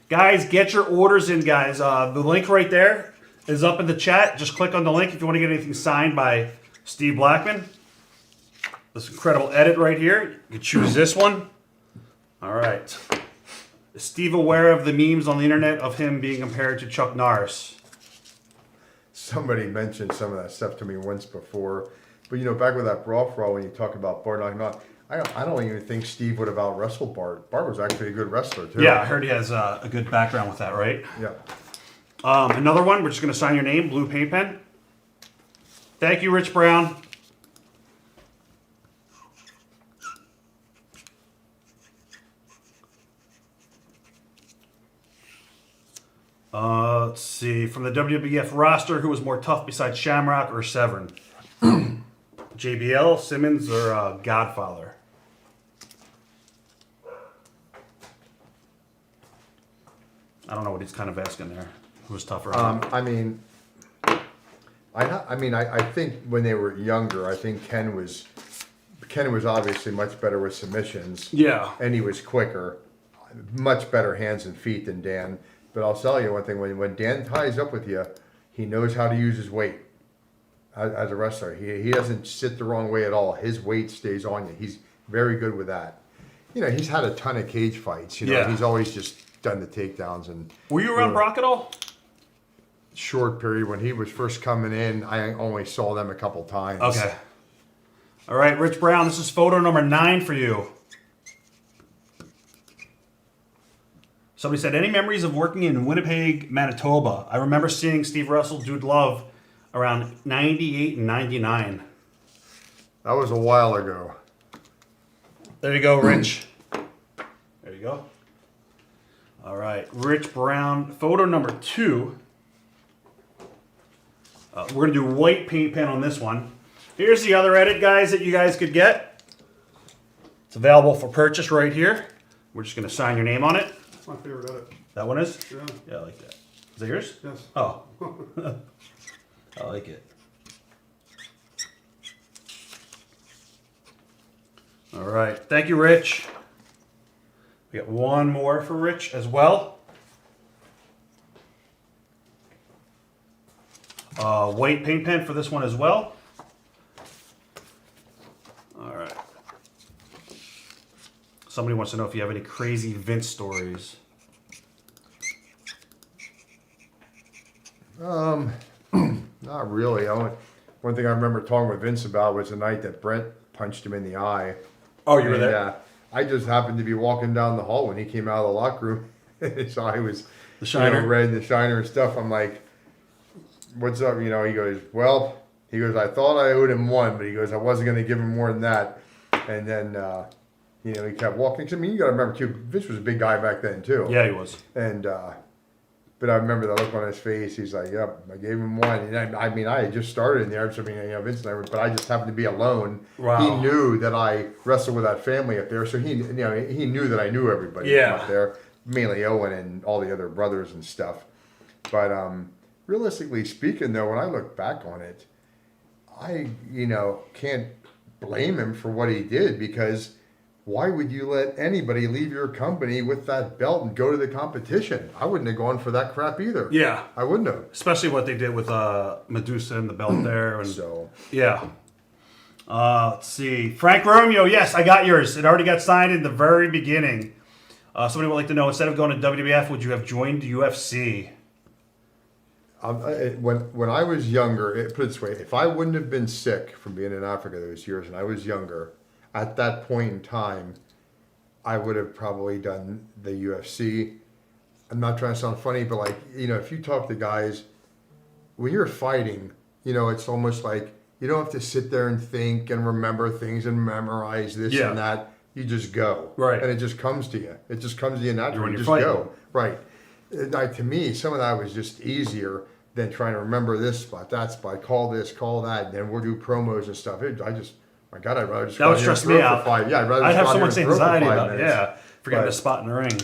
Guys, get your orders in, guys. The link right there is up in the chat. Just click on the link if you want to get anything signed by Steve Blackman. This incredible edit right here. You can choose this one. All right. Is Steve aware of the memes on the internet of him being compared to Chuck Norris? somebody mentioned some of that stuff to me once before. But, you know, back with that brawl for all, when you talk about Bart knocking him out, I don't even think Steve would have out-wrestled Bart. Bart was actually a good wrestler, too. Yeah, I heard he has a good background with that, right? Yeah. Another one, we're just going to sign your name, blue paint pen. Thank you, Rich Brown. Let's see. From the WWF roster, who was more tough besides Shamrock or Severn? JBL, Simmons, or Godfather? I don't know what he's kind of asking there. Who was tougher? I think when they were younger, I think Ken was obviously much better with submissions. Yeah. And he was quicker, much better hands and feet than Dan. But I'll tell you one thing: when Dan ties up with you, he knows how to use his weight as a wrestler. He doesn't sit the wrong way at all. His weight stays on you. He's very good with that. You know, he's had a ton of cage fights. You know, Yeah. he's always just done the takedowns. And Were you around Brock at all? short period when he was first coming in, I only saw them a couple times. Okay. All right, Rich Brown, this is photo number 9 for you. Somebody said, any memories of working in Winnipeg, Manitoba? I remember seeing Steve Russell, Dude Love, around 98 and 99. That was a while ago. There you go, Rich. There you go. All right, Rich Brown, photo number 2. We're going to do white paint pen on this one. Here's the other edit, guys, that you guys could get. It's available for purchase right here. We're just going to sign your name on it. My favorite edit. That one is? Yeah. Yeah, I like that. Is that yours? Yes. Oh. I like it. All right. Thank you, Rich. We got one more for Rich as well. White paint pen for this one as well. All right. Somebody wants to know if you have any crazy Vince stories. Not really. One thing I remember talking with Vince about was the night that Brent punched him in the eye. Oh, you were And, there? I just happened to be walking down the hall when he came out of the locker room. His eye was The shiner? red, the shiner and stuff. I'm like, what's up? You know, he goes, I thought I owed him one, but he goes, I wasn't going to give him more than that. And then, you know, he kept walking. I mean, you got to remember, too, Vince was a big guy back then, too. Yeah, he was. And But I remember the look on his face. He's like, "Yep, I gave him one." And I mean, I had just started in there. So I mean, Vince and I were, but I just happened to be alone. Wow. He knew that I wrestled with that family up there, so he knew that I knew everybody Yeah. up there, mainly Owen and all the other brothers and stuff. But realistically speaking, though, when I look back on it, I can't blame him for what he did, because why would you let anybody leave your company with that belt and go to the competition? I wouldn't have gone for that crap either. Yeah. I wouldn't have. Especially what they did with Medusa and the belt there. And So, yeah. Let's see. Frank Romeo, yes, I got yours. It already got signed in the very beginning. Somebody would like to know, instead of going to WWF, would you have joined UFC? when I was younger, put it this way, if I wouldn't have been sick from being in Africa those years and I was younger, at that point in time, I would have probably done the UFC. I'm not trying to sound funny, but like, if you talk to guys, when you're fighting, it's almost like you don't have to sit there and think and remember things and memorize this Yeah. and that. You just go. Right. And it just comes to you. It just comes to you naturally. When You you're just fighting. go. Right. Like, to me, some of that was just easier than trying to remember this spot, that spot, call this, call that, and then we'll do promos and stuff. My God, I'd rather just That go would out here and stress throw me for out. 5. Yeah, I'd rather I'd just have go out so here much and throw for anxiety 5 about it. minutes. Yeah. Forgetting But- a spot in the ring.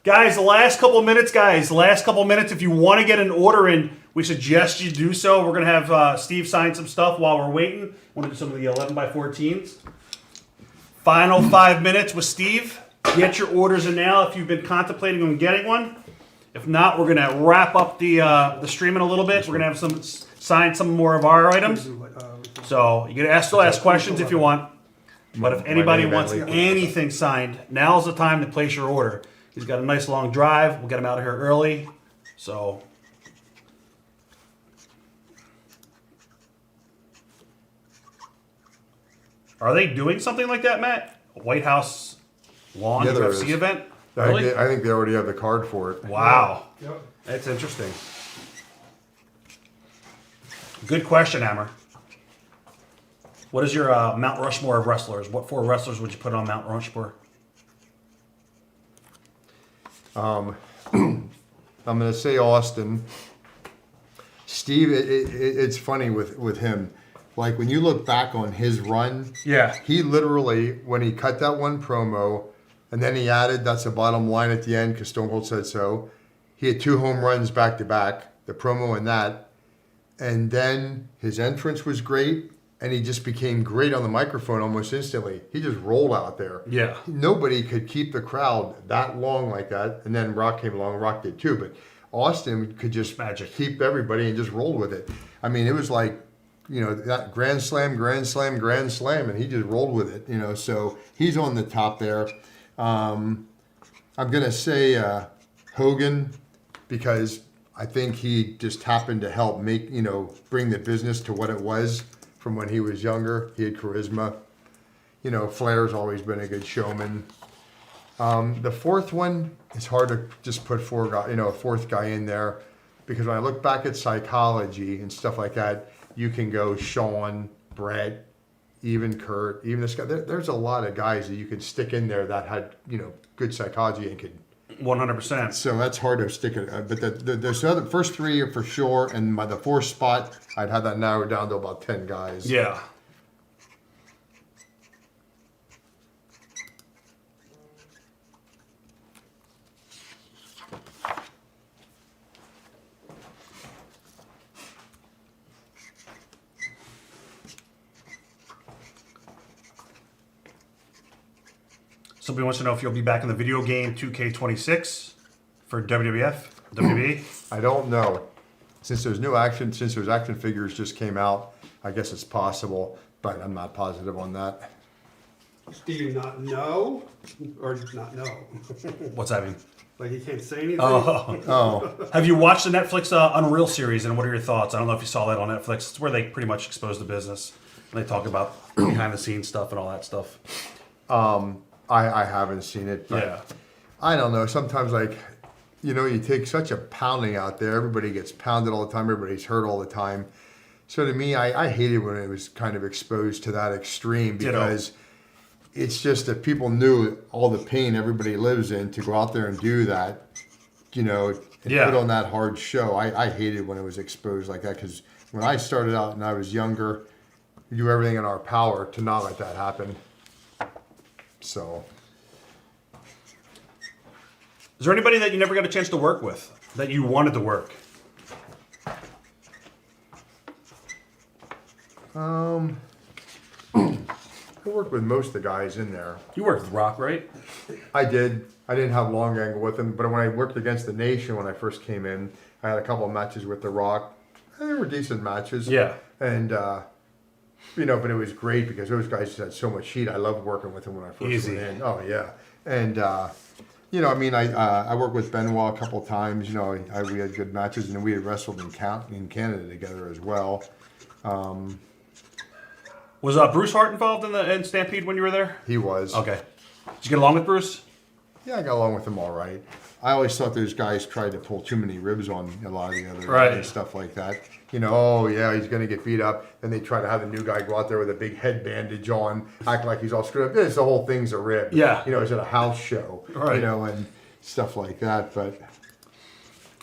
Guys, the last couple of minutes, if you want to get an order in, we suggest you do so. We're going to have Steve sign some stuff while we're waiting. Want to do some of the 11x14s. Final 5 minutes with Steve. Get your orders in now if you've been contemplating on getting one. If not, we're going to wrap up the stream in a little bit. We're going to have sign some more of our itims. So you can still ask questions if you want. But if anybody name, wants Bentley. anything signed, now's the time to place your order. He's got a nice long drive. We'll get him out of here early. So are they doing something like that, Matt? A White House lawn Yeah, there UFC is. event? I Really? think they already have the card for it. Wow. Yep. That's interesting. Good question, Hammer. What is your Mount Rushmore of wrestlers? What 4 wrestlers would you put on Mount Rushmore? I'm going to say Austin. Steve, it's funny with him. Like, when you look back on his run, Yeah. he literally, when he cut that one promo, and then he added, that's the bottom line at the end because Stone Cold said so, he had 2 home runs back to back, the promo and that. And then his entrance was great, and he just became great on the microphone almost instantly. He just rolled out there. Yeah. Nobody could keep the crowd that long like that. And then Rock came along, Rock did too. But Austin could just Magic. keep everybody and just roll with it. I mean, it was like, that grand slam, and he just rolled with it, so he's on the top there. I'm going to say Hogan, because I think he just happened to help make, bring the business to what it was from when he was younger. He had charisma. Flair's always been a good showman. The fourth one, it's hard to just put a fourth guy in there, because when I look back at psychology and stuff like that, you can go Sean, Brett, even Kurt, even this guy. There's a lot of guys that you could stick in there that had, good psychology and could. 100%. So that's hard to stick it. But the first 3 are for sure, and the 4th spot, I'd have that narrowed down to about 10 guys. Yeah. Somebody wants to know if you'll be back in the video game 2K26 for WWF, WWE. I don't know. Since those action figures just came out, I guess it's possible, but I'm not positive on that. Do you not know? Or not know? What's that mean? Like, you can't say anything? Oh, Have you watched the Netflix Unreal series, and what are your thoughts? I don't know if you saw that on Netflix. It's where they pretty much expose the business. And they talk about behind the scenes stuff and all that stuff. I haven't seen it, but Yeah. I don't know. Sometimes, like, you take such a pounding out there. Everybody gets pounded all the time. Everybody's hurt all the time. So to me, I hated when it was kind of exposed to that extreme, because it's just that people knew all the pain everybody lives in to go out there and do that. and Yeah. put on that hard show. I hated when it was exposed like that because when I started out and I was younger, we do everything in our power to not let that happen. So, Is there anybody that you never got a chance to work with that you wanted to work? I worked with most of the guys in there. You worked with Rock, right? I did. I didn't have long angle with them, but when I worked against the Nation when I first came in, I had a couple of matches with The Rock. And they were decent matches. Yeah. And, you know, but it was great because those guys just had so much heat. I loved working with them when I first Easy. went in. Oh, yeah. And, you know, I mean, I worked with Benoit a couple of times. You know, we had good matches, and we had wrestled in Canada together as well. Was Bruce Hart involved in Stampede when you were there? He was. Okay. Did you get along with Bruce? Yeah, I got along with him all right. I always thought those guys tried to pull too many ribs on a lot of the other Right. and stuff like that. You know, oh yeah, he's going to get beat up. Then they try to have the new guy go out there with a big head bandage on, acting like he's all screwed up. This, the whole thing's a rib. Yeah. You know, it's at a house show. Right. You know, and stuff like that. But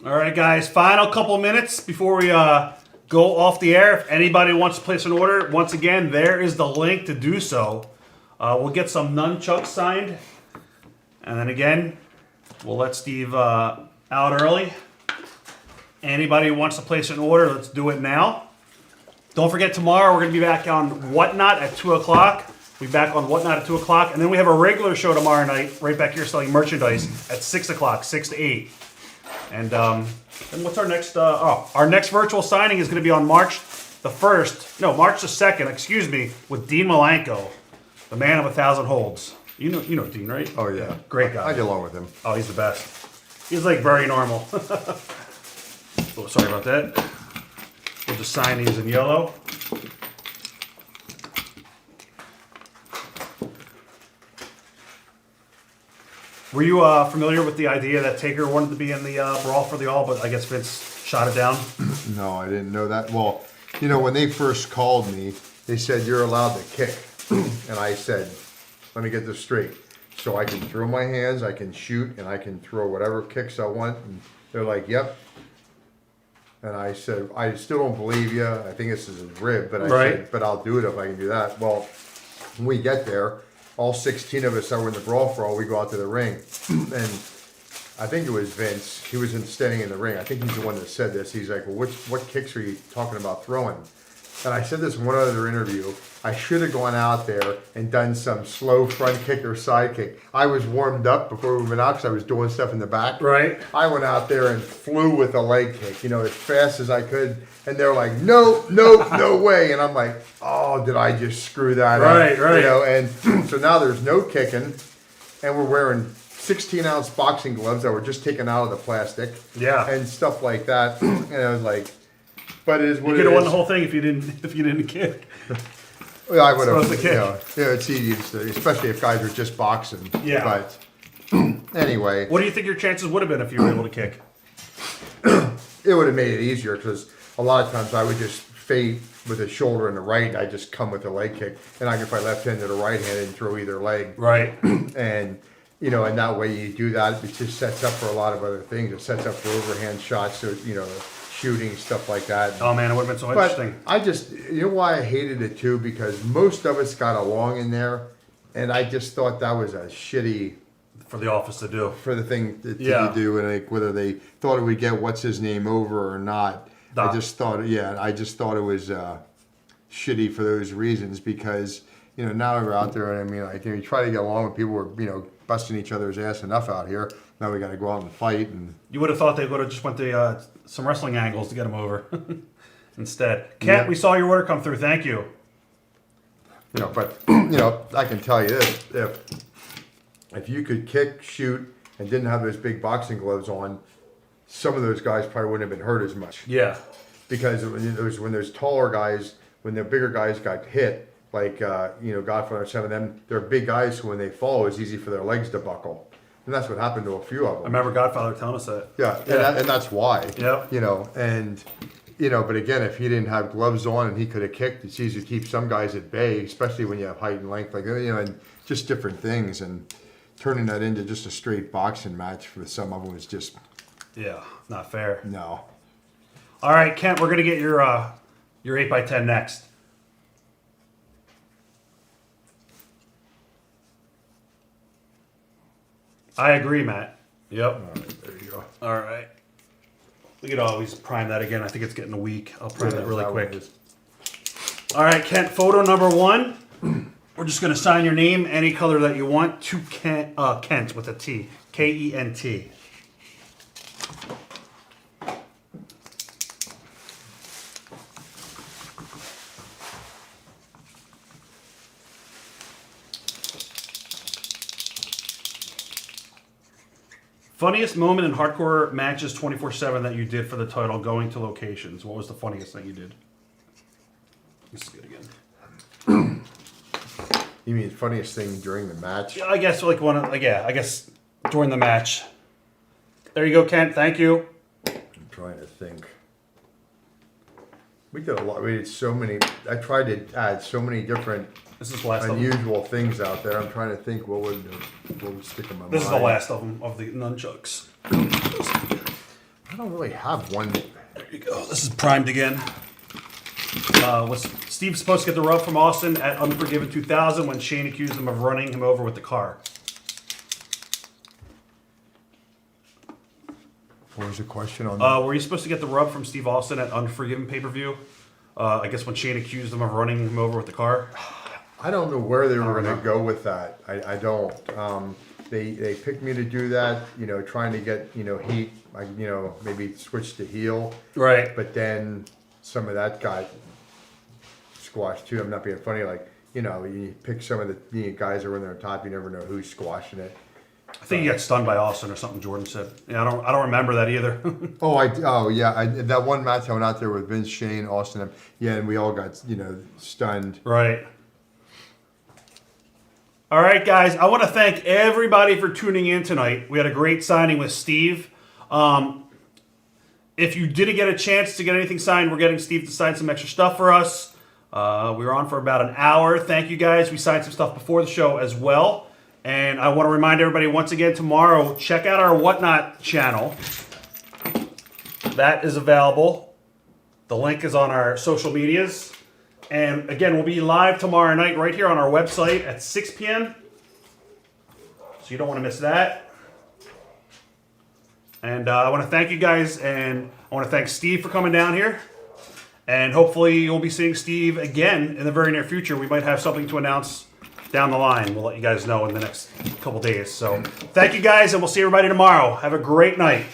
All right, guys. Final couple minutes before we go off the air. If anybody wants to place an order, once again, there is the link to do so. We'll get some nunchucks signed. And then again, we'll let Steve out early. Anybody who wants to place an order, let's do it now. Don't forget, tomorrow we're going to be back on Whatnot at 2 o'clock. We'll be back on Whatnot at 2 o'clock. And then we have a regular show tomorrow night, right back here selling merchandise at 6 o'clock, 6 to 8. And what's our next? Our next virtual signing is going to be on March the 2nd, excuse me, with Dean Malenko, the man of 1,000 holds. You know Dean, right? oh yeah, Great guy. I get along with him. Oh, he's the best. He's like very normal. Oh, sorry about that. We'll just sign these in yellow. Were you familiar with the idea that Taker wanted to be in the Brawl for the All, but I guess Vince shot it down? No, I didn't know that. Well, you know, when they first called me, they said you're allowed to kick, and I said, let me get this straight. So I can throw my hands, I can shoot, and I can throw whatever kicks I want. And they're like, yep. And I said, I still don't believe you. I think this is a rib, but I Right. said, but I'll do it if I can do that. Well, when we get there, all 16 of us that were in the Brawl for All, we go out to the ring. And I think it was Vince. He was standing in the ring. I think he's the one that said this. He's like, well, what kicks are you talking about throwing? And I said this in one other interview. I should have gone out there and done some slow front kick or side kick. I was warmed up before we went out because I was doing stuff in the back. Right. I went out there and flew with a leg kick, you know, as fast as I could. And they're like, no, no way. And I'm like, oh, did I just screw that up? Right. You know, and so now there's no kicking. And we're wearing 16-ounce boxing gloves that were just taken out of the plastic. Yeah. And stuff like that. And I was like, but it is what You it could have won is. the whole thing if you didn't kick. Well, I would have. Throw the kick. Yeah, it's easy, especially if guys are just boxing. Yeah. But anyway, What do you think your chances would have been if you were able to kick? it would have made it easier because a lot of times I would just fade with the shoulder and the right. I just come with a leg kick, and I can fight left-handed or right-handed and throw either leg. Right. And you know, and that way you do that. It just sets up for a lot of other things. It sets up for overhand shots, so you know, shooting stuff like that. Oh man, it would have been so But interesting. I just, you know why I hated it too? Because most of us got along in there, and I just thought that was a shitty For the office to do. for the thing that Yeah. you do, and like whether they thought it would get what's his name over or not. Doc. I just thought it was shitty for those reasons because you know now we're out there, and I mean, like you try to get along with people. We're busting each other's ass enough out here. Now we got to go out and fight and. You would have thought they would have just went to some wrestling angles to get him over. Instead, Kent, Yeah. we saw your order come through. Thank you. You know, but I can tell you this: if you could kick, shoot, and didn't have those big boxing gloves on, some of those guys probably wouldn't have been hurt as much. Yeah. Because when those taller guys, when the bigger guys got hit, like Godfather, some of them, they're big guys. So when they fall, it's easy for their legs to buckle, and that's what happened to a few of them. I remember Godfather telling us that. Yeah. And that's why. Yep. But again, if he didn't have gloves on and he could have kicked, it's easy to keep some guys at bay, especially when you have height and length, and just different things. And turning that into just a straight boxing match for some of them was just Yeah, not fair. No. All right, Kent, we're gonna get your 8x10 next. I agree, Matt. Yep. All right, there you go. All right. We could always prime that again. I think it's getting weak. I'll prime that really That one quick. is- All right, Kent, photo number 1. We're just going to sign your name, any color that you want, to Kent with a T. Kent. Funniest moment in hardcore matches 24/7 that you did for the title, going to locations. What was the funniest thing you did? This is good again. You mean funniest thing during the match? I guess like one of I guess during the match. There you go, Kent. Thank you. I'm trying to think. We did a lot. We did so many. I tried to add so many different This is the last of them. unusual things out there. I'm trying to think what would stick in my mind. This is the last of them of the nunchucks. I don't really have one. There you go. This is primed again. Was Steve supposed to get the rub from Austin at Unforgiven 2000 when Shane accused him of running him over with the car? What was the question on that? Were you supposed to get the rub from Steve Austin at Unforgiven pay-per-view? I guess when Shane accused him of running him over with the car. I don't know where they were going to go with that. I don't. They picked me to do that. You know, trying to get heat. Maybe switch to heel. Right. But then some of that got squashed too. I'm not being funny. Like you pick some of the guys that are in there on top. You never know who's squashing it. I think you got stunned by Austin or something. Jordan said. Yeah, I don't remember that either. That one match I went out there with Vince, Shane, Austin. Yeah, and we all got stunned. Right. All right, guys. I want to thank everybody for tuning in tonight. We had a great signing with Steve. If you didn't get a chance to get anything signed, we're getting Steve to sign some extra stuff for us. We were on for about an hour. Thank you, guys. We signed some stuff before the show as well. And I want to remind everybody once again, tomorrow, check out our Whatnot channel. That is available. The link is on our social medias. And again, we'll be live tomorrow night right here on our website at 6 p.m. So you don't want to miss that. And I want to thank you guys, and I want to thank Steve for coming down here. And hopefully you'll be seeing Steve again in the very near future. We might have something to announce down the line. We'll let you guys know in the next couple days. So thank you guys, and we'll see everybody tomorrow. Have a great night.